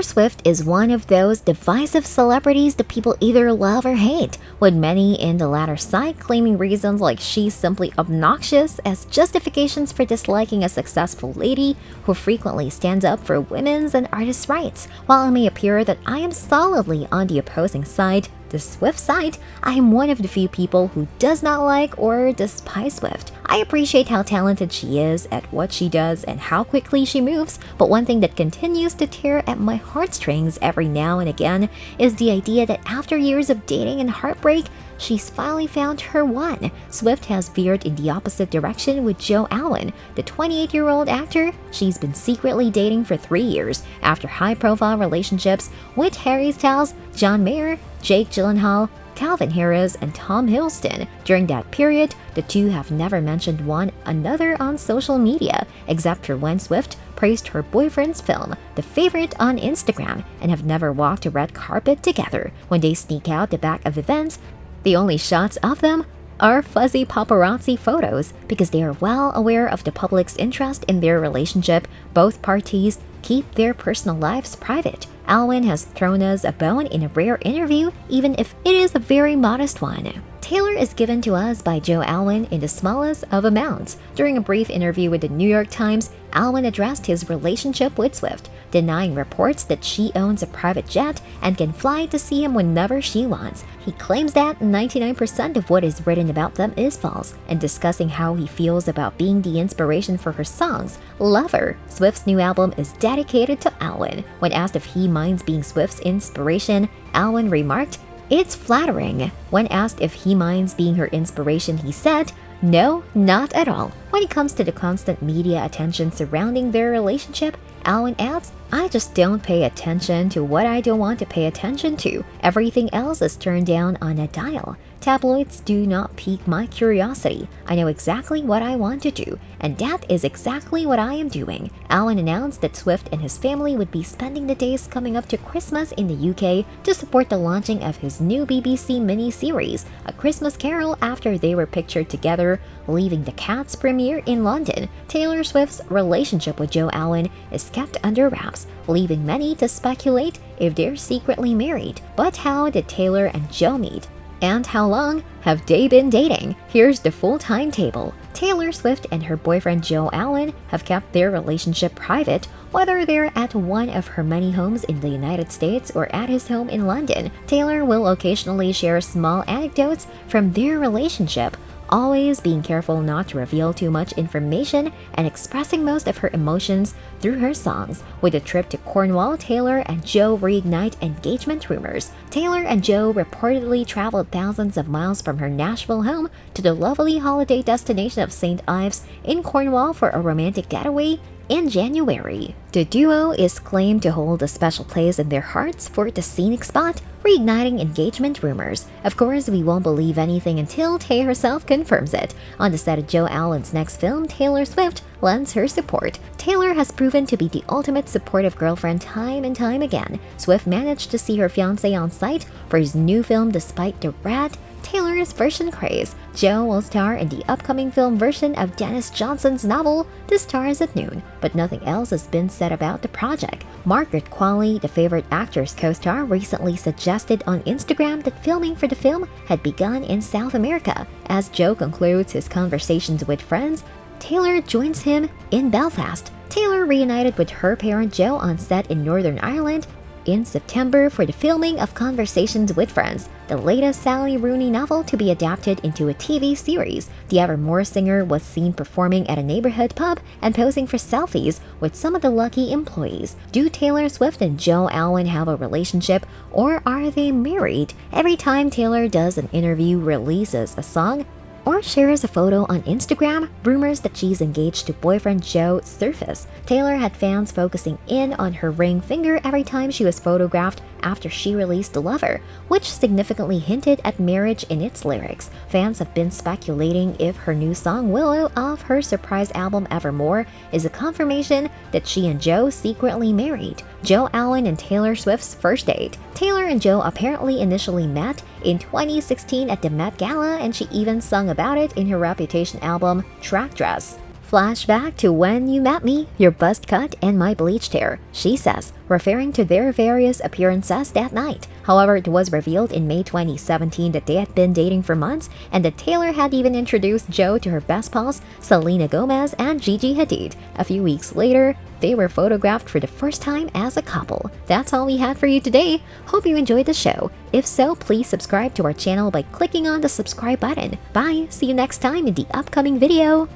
Swift is one of those divisive celebrities that people either love or hate, with many in the latter side claiming reasons like she's simply obnoxious as justifications for disliking a successful lady who frequently stands up for women's and artists' rights. While it may appear that I am solidly on the opposing side, the Swift side, I am one of the few people who does not like or despise Swift. I appreciate how talented she is at what she does and how quickly she moves, but one thing that continues to tear at my heartstrings every now and again is the idea that after years of dating and heartbreak, she's finally found her one. Swift has veered in the opposite direction with Joe Alwyn, the 28-year-old actor she's been secretly dating for 3 years after high-profile relationships with Harry Styles, John Mayer, Jake Gyllenhaal, Calvin Harris, and Tom Hiddleston. During that period, the two have never mentioned one another on social media, except for when Swift praised her boyfriend's film, The Favorite, on Instagram, and have never walked a red carpet together. When they sneak out the back of events, the only shots of them are fuzzy paparazzi photos because they are well aware of the public's interest in their relationship. Both parties keep their personal lives private. Alwyn has thrown us a bone in a rare interview, even if it is a very modest one. Taylor is given to us by Joe Alwyn in the smallest of amounts. During a brief interview with the New York Times, Alwyn addressed his relationship with Swift, denying reports that she owns a private jet and can fly to see him whenever she wants. He claims that 99% of what is written about them is false, and discussing how he feels about being the inspiration for her songs. Lover, Swift's new album, is dedicated to Alwyn. When asked if he minds being Swift's inspiration, Alwyn remarked, "It's flattering." When asked if he minds being her inspiration, he said, "No, not at all." When it comes to the constant media attention surrounding their relationship, Alwyn adds, "I just don't pay attention to what I don't want to pay attention to. Everything else is turned down on a dial. Tabloids do not pique my curiosity. I know exactly what I want to do, and that is exactly what I am doing." Alwyn announced that Swift and his family would be spending the days coming up to Christmas in the UK to support the launching of his new BBC mini-series, A Christmas Carol, after they were pictured together leaving the Cats premiere in London. Taylor Swift's relationship with Joe Alwyn is kept under wraps, leaving many to speculate if they're secretly married. But how did Taylor and Joe meet? And how long have they been dating? Here's the full timetable. Taylor Swift and her boyfriend Joe Alwyn have kept their relationship private, whether they're at one of her many homes in the United States or at his home in London. Taylor will occasionally share small anecdotes from their relationship, always being careful not to reveal too much information and expressing most of her emotions through her songs. With a trip to Cornwall, Taylor and Joe reignite engagement rumors. Taylor and Joe reportedly traveled thousands of miles from her Nashville home to the lovely holiday destination of St. Ives in Cornwall for a romantic getaway in January. The duo is claimed to hold a special place in their hearts for the scenic spot, reigniting engagement rumors. Of course, we won't believe anything until Tay herself confirms it. On the set of Joe Alwyn's next film, Taylor Swift lends her support. Taylor has proven to be the ultimate supportive girlfriend time and time again. Swift managed to see her fiancé on site for his new film despite the rat Taylor's version craze. Joe will star in the upcoming film version of Dennis Johnson's novel, The Stars at Noon, but nothing else has been said about the project. Margaret Qualley, the favorite actor's co-star, recently suggested on Instagram that filming for the film had begun in South America. As Joe concludes his conversations with friends, Taylor joins him in Belfast. Taylor reunited with her parent Joe on set in Northern Ireland in September for the filming of Conversations with Friends, the latest Sally Rooney novel to be adapted into a TV series. The Evermore singer was seen performing at a neighborhood pub and posing for selfies with some of the lucky employees. Do Taylor Swift and Joe Alwyn have a relationship, or are they married? Every time Taylor does an interview, releases a song, or shares a photo on Instagram, rumors that she's engaged to boyfriend Joe surface. Taylor had fans focusing in on her ring finger every time she was photographed after she released Lover, which significantly hinted at marriage in its lyrics. Fans have been speculating if her new song Willow off her surprise album Evermore is a confirmation that she and Joe secretly married. Joe Alwyn and Taylor Swift's first date. Taylor and Joe apparently initially met in 2016 at the Met Gala, and she even sung about it in her Reputation album, Track Dress. Flashback to when you met me, your buzz cut, and my bleached hair, she says, referring to their various appearances that night. However, it was revealed in May 2017 that they had been dating for months, and that Taylor had even introduced Joe to her best pals, Selena Gomez and Gigi Hadid. A few weeks later, they were photographed for the first time as a couple. That's all we had for you today. Hope you enjoyed the show. If so, please subscribe to our channel by clicking on the subscribe button. Bye! See you next time in the upcoming video!